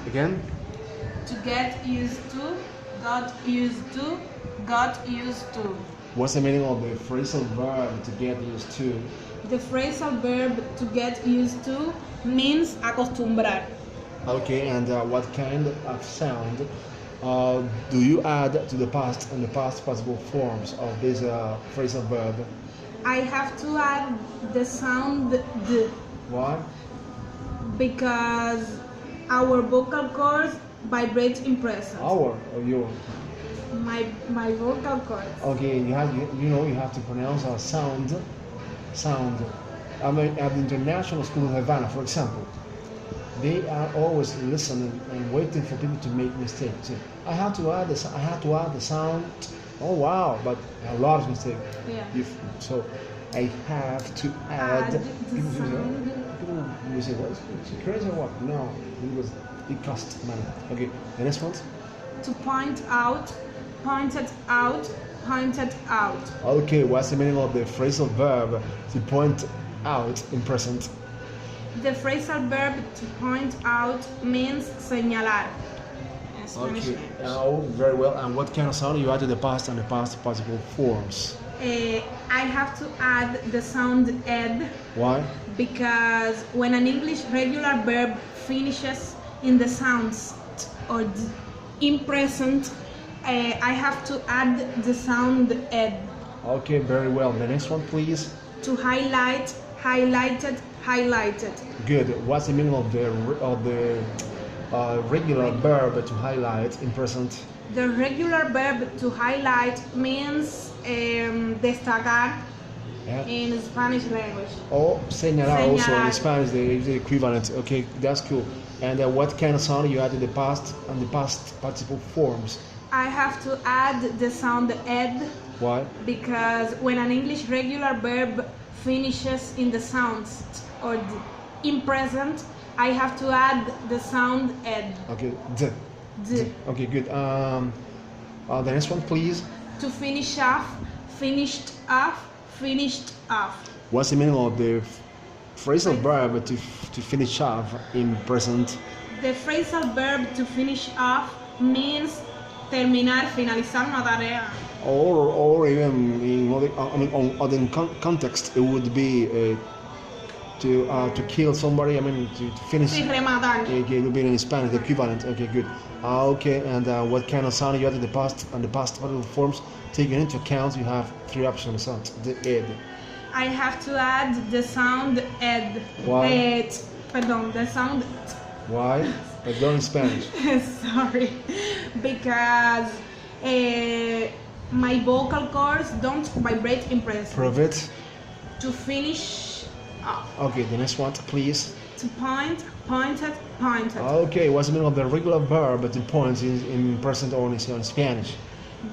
Again? To get used to, got used to, got used to. What's the meaning of the phrasal verb to get used to? The phrasal verb to get used to means acostumbrar. Okay, and what kind of sound do you add to the past and the past participle forms of this phrasal verb? I have to add the sound d Why? because our vocal cords vibrate in present. Our or your? My vocal cords. Okay, you have to pronounce a sound. I mean, at the international school in Havana, for example, they are always listening and waiting for people to make mistakes. So I have to add the sound. Oh wow, but a lot of mistakes. Yeah. So I have to add. The sound. You say, what? Is it crazy or what? No, it costs money. Okay, the next one. To point out, pointed out, pointed out. Okay, what's the meaning of the phrasal verb to point out in present? The phrasal verb to point out means señalar. In Spanish Okay, language. oh, very well. And what kind of sound you add to the past and the past participle forms? I have to add the sound ed Why? because when an English regular verb finishes in the sounds t or d in present, I have to add the sound ed. Okay, very well. The next one, please. To highlight, highlighted, highlighted. Good. What's the meaning of the regular verb to highlight in present? The regular verb to highlight means destacar Yeah. in Spanish language. Or señalar also in Señalar. Spanish, the equivalent. Okay, that's cool. And what kind of sound you add to the past and the past participle forms? I have to add the sound ed Why? because when an English regular verb finishes in the sounds t or d in present, I have to add the sound ed. Okay, d. D. Okay, good. The next one, please. To finish off, finished off, finished off. What's the meaning of the phrasal verb to finish off in present? The phrasal verb to finish off means terminar, finalizar una tarea. Or even in other, on other context, it would be to kill somebody. I mean, to finish. Sí, rematar. Okay, it would be in Spanish, the equivalent. Okay, good. Okay, and what kind of sound you add in the past and the past participle forms? Taking into account, you have three options: sound, the ed. I have to add the sound ed. Why? Perdón, the sound t. Why? But don't in Spanish. Sorry, because my vocal cords don't vibrate in present. Prove it. To finish off. Okay, the next one, please. To point, pointed, pointed. Okay, what's the meaning of the regular verb to point in present or in Spanish?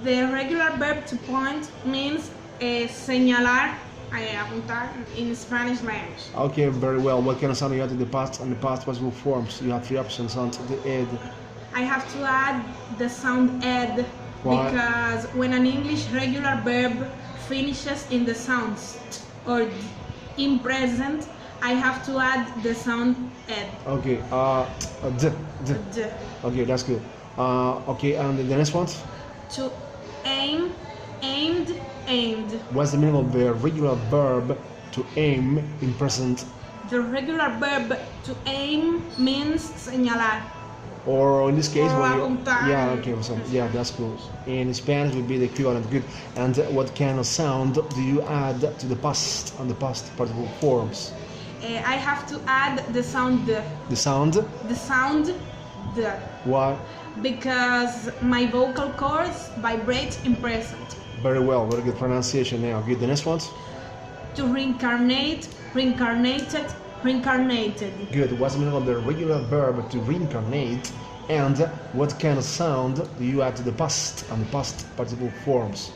The regular verb to point means señalar, apuntar in Spanish language. Okay, very well. What kind of sound you add to the past and the past participle forms? You have three options: sound, the ed. I have to add the sound ed Why? because when an English regular verb finishes in the sounds t or d in present, I have to add the sound ed. Okay, d. D. Okay, that's good. Okay, and the next one? To aim, aimed, aimed. What's the meaning of the regular verb to aim in present? The regular verb to aim means señalar. Or in this case, Or when you, apuntar. yeah, okay, so, yeah, that's cool. In Spanish would be the equivalent. Good. And what kind of sound do you add to the past and the past participle forms? I have to add the sound d. The sound? The sound d. Why? Because my vocal cords vibrate in present. Very well. Very good pronunciation now. Good. The next one? To reincarnate, reincarnated, reincarnated. Good. What's the meaning of the regular verb to reincarnate? And what kind of sound do you add to the past and the past participle forms?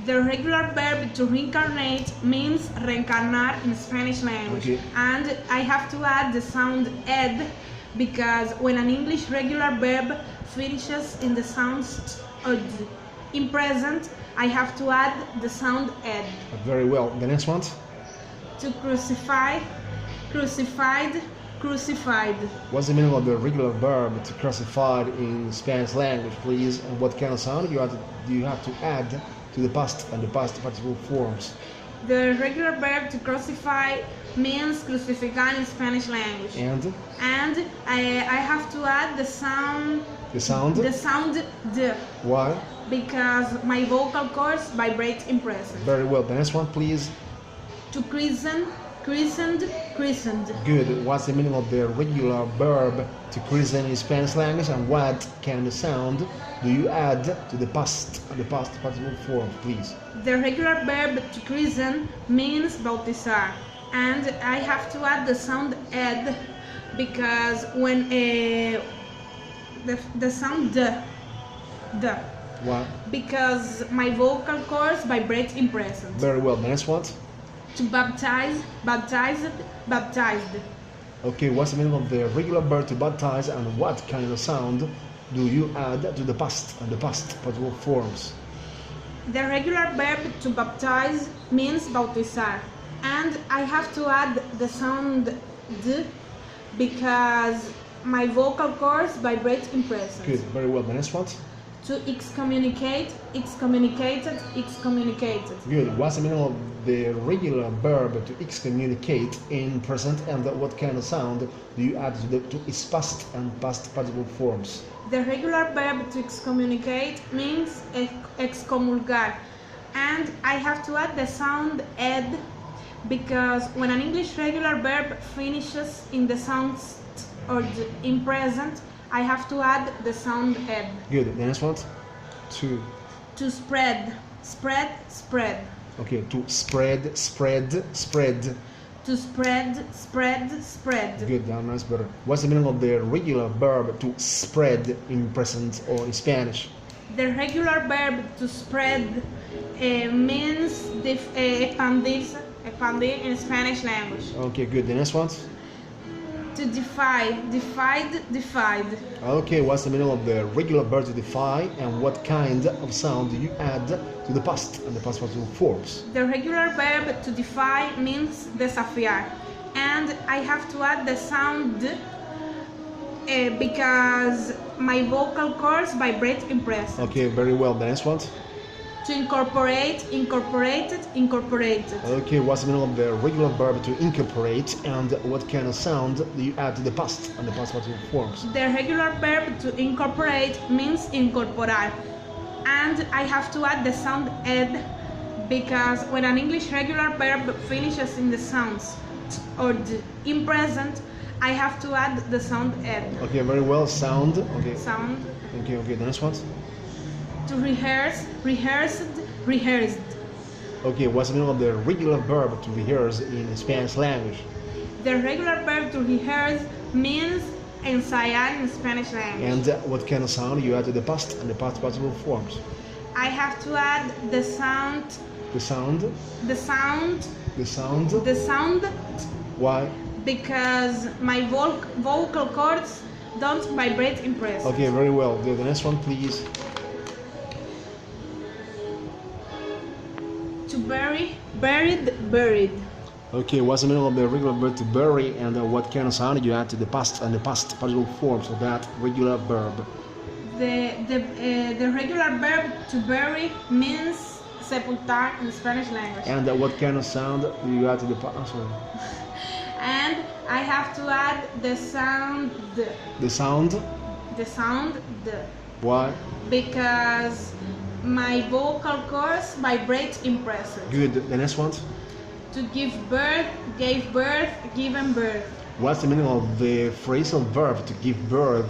The regular verb to reincarnate means reencarnar in Spanish language. Okay. And I have to add the sound ed because when an English regular verb finishes in the sounds t or d in present, I have to add the sound ed. Very well. The next one? To crucify, crucified, crucified. What's the meaning of the regular verb to crucified in Spanish language, please? And what kind of sound do you have to add to the past and the past participle forms? The regular verb to crucify means crucificar in Spanish language. And I have to add the sound d. Why? Because my vocal cords vibrate in present. Very well. The next one, please. To christen, christened, christened. Good. What's the meaning of the regular verb to christen in Spanish language, and what kind of sound do you add to the past and the past participle form, please? The regular verb to christen means bautizar, and I have to add the sound ed because when the sound d. Why? Because my vocal cords vibrate in present. Very well. The next one. To baptize, baptized, baptized. Okay, what's the meaning of the regular verb to baptize, and what kind of sound do you add to the past and the past participle forms? The regular verb to baptize means bautizar, and I have to add the sound d because my vocal cords vibrate in present. Good, very well. The next one. To excommunicate, excommunicated, excommunicated. Good. What's the meaning of the regular verb to excommunicate in present, and what kind of sound do you add to its past and past participle forms? The regular verb to excommunicate means excomulgar, and I have to add the sound ed because when an English regular verb finishes in the sound st or d in present, I have to add the sound ed. Good. The next one. To spread, spread, spread. Okay. To spread, spread, spread. To spread, spread, spread. Good. That's better. What's the meaning of the regular verb to spread in present or in Spanish? The regular verb to spread means expandir in Spanish language. Okay. Good. The next one. To defy, defied, defied. Okay, what's the meaning of the regular verb to defy, and what kind of sound do you add to the past and the past participle forms? The regular verb to defy means desafiar, and I have to add the sound d because my vocal cords vibrate in present. Okay, very well. The next one. To incorporate, incorporated, incorporated. Okay, what's the meaning of the regular verb to incorporate, and what kind of sound do you add to the past and the past participle forms? The regular verb to incorporate means incorporar, and I have to add the sound ed because when an English regular verb finishes in the sounds t or d in present, I have to add the sound ed. Okay, very well. Sound. Okay. Sound. Okay, the next one. To rehearse, rehearsed, rehearsed. Okay, what's the meaning of the regular verb to rehearse in Spanish language? The regular verb to rehearse means ensayar in Spanish language. And what kind of sound do you add to the past and the past participle forms? I have to add the sound. The sound. The sound. The sound. The sound. Why? Because my vocal cords don't vibrate in present. Okay, very well. The next one, please. To bury, buried, buried. Okay, what's the meaning of the regular verb to bury, and what kind of sound do you add to the past and the past participle forms of that regular verb? The regular verb to bury means sepultar in Spanish language. And what kind of sound do you add to the past? And I have to add the sound d. The sound? The sound d. Why? Because my vocal cords vibrate in present. Good. The next one? To give birth, gave birth, given birth. What's the meaning of the phrasal verb to give birth?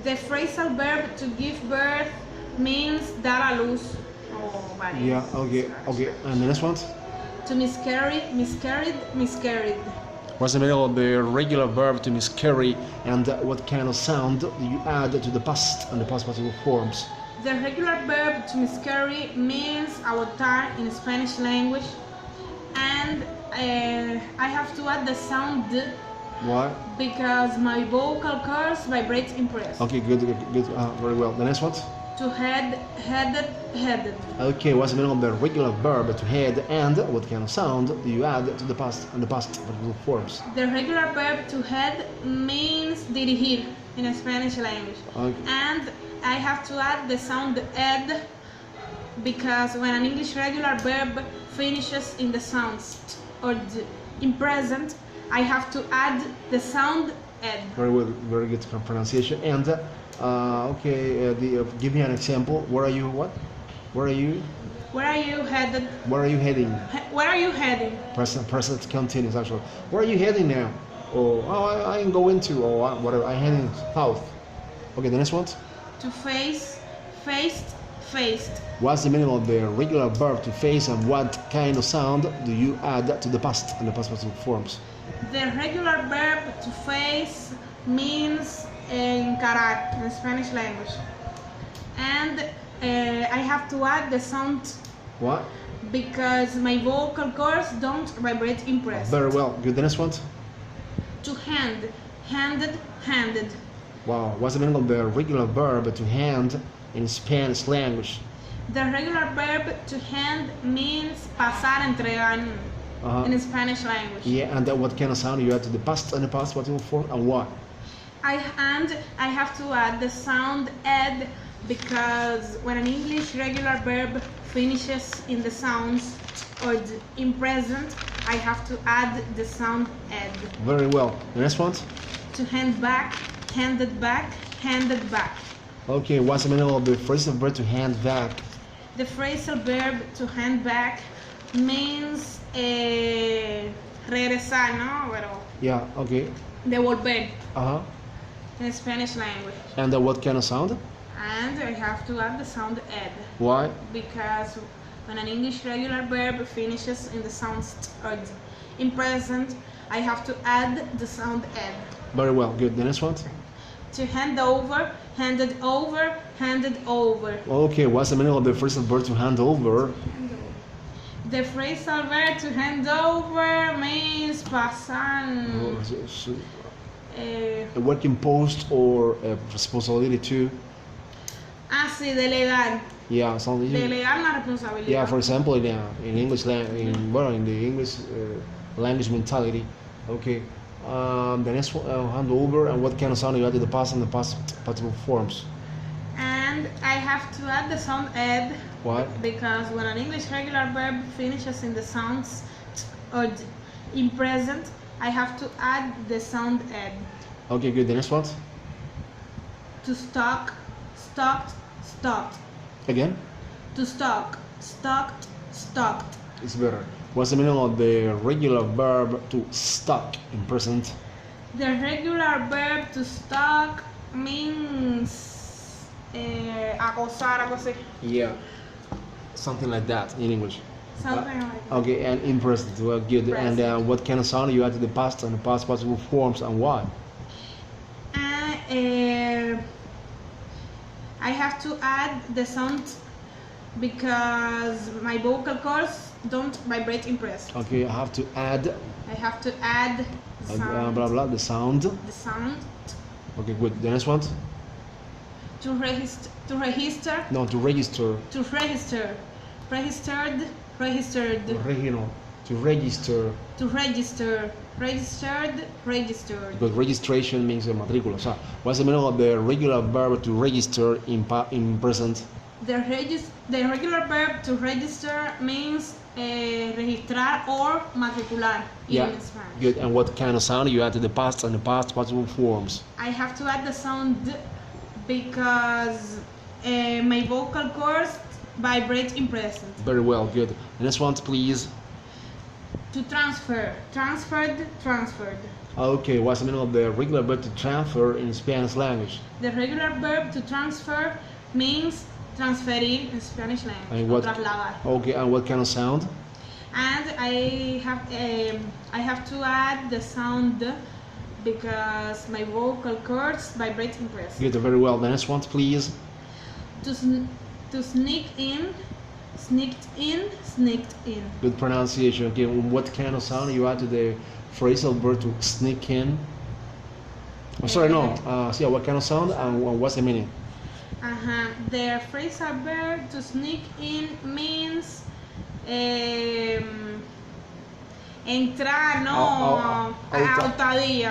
The phrasal verb to give birth means dar a luz. Yeah, okay. And the next one? To miscarry, miscarried, miscarried. What's the meaning of the regular verb to miscarry, and what kind of sound do you add to the past and the past participle forms? The regular verb to miscarry means abortar in Spanish language, and I have to add the sound d. Why? Because my vocal cords vibrate in present. Okay, good. Very well. The next one? To to head, headed, headed. Okay, what's the meaning of the regular verb to head, and what kind of sound do you add to the past and the past participle forms? The regular verb to head means dirigir in Spanish language. Okay. And I have to add the sound ed because when an English regular verb finishes in the sound st or d, in present, I have to add the sound ed. Very well, very good pronunciation. And give me an example. Where are you? What? Where are you? Where are you headed? Where are you heading? Where are you heading? Present continuous actually. Where are you heading now? I'm going to. Whatever. I'm heading south. Okay, the next one. To face, faced, faced. What's the meaning of the regular verb to face, and what kind of sound do you add to the past and the past participle forms? The regular verb to face means encarar in Spanish language. And I have to add the sound What? because my vocal cords don't vibrate in press. Very well. Good. The next one. To hand, handed, handed. Wow. What's the meaning of the regular verb to hand in Spanish language? The regular verb to hand means pasar, entregar in Spanish language. Yeah, and what kind of sound you add to the past and the past participle form, and why? I have to add the sound ed because when an English regular verb finishes in the sounds or in present, I have to add the sound ed. Very well. The next one. To hand back, handed back, handed back. Okay, what's the meaning of the phrasal verb to hand back? The phrasal verb to hand back means regresar, ¿no? Pero Yeah, okay. devolver Uh-huh. in Spanish language. And what kind of sound? And I have to add the sound ed Why? because when an English regular verb finishes in the sound st or d in present, I have to add the sound ed. Very well. Good. The next one. To hand over, handed over, handed over. Okay, what's the meaning of the phrasal verb to hand over? The phrasal verb to hand over means pasar. A working post or a responsibility to. Sí, delegar. Yeah, something. Delegar una responsabilidad. Yeah, for example, in English in the English language mentality. Okay. The next one, hand over, and what kind of sound you add to the past and the past participle forms? And I have to add the sound ed. Why? Because when an English regular verb finishes in the sounds t or d in present, I have to add the sound ed. Okay, good. The next one. To stock, stocked, stocked. Again? To stock, stocked, stocked. It's better. What's the meaning of the regular verb to stock in present? The regular verb to stock means acosar, algo así. Yeah. Something like that in English. Something like that. Okay, and in present. Well, good. Present. And what kind of sound you add to the past and the past participle forms, and why? I have to add the sound because my vocal cords don't vibrate in present. Okay, I have to add I have to add the sound. blah blah the sound. The sound Okay, good. The next one. to register. To register. No, to register. To register. Registered. Registered. Regional. To register. To register. Registered. Registered. Because registration means a matrícula. So, what's the meaning of the regular verb to register in present? The regular verb to register means registrar or matricular in Spanish. Good. And what kind of sound you add to the past and the past participle forms? I have to add the sound d because my vocal cords vibrate in present. Very well. Good. The next one, please. To transfer. Transferred. Transferred. Okay. What's the meaning of the regular verb to transfer in Spanish language? The regular verb to transfer means transferir in Spanish language. And what? Trasladar. Okay. And what kind of sound? And I have to add the sound d because my vocal cords vibrate in present. Good. Very well. The next one, please. To sneak in, sneaked in, sneaked in. Good pronunciation. Okay. What kind of sound you add to the phrasal verb to sneak in? Oh, sorry, no. What kind of sound and what's the meaning? The phrasal verb to sneak in means entrar, ¿no? A hurtadillas.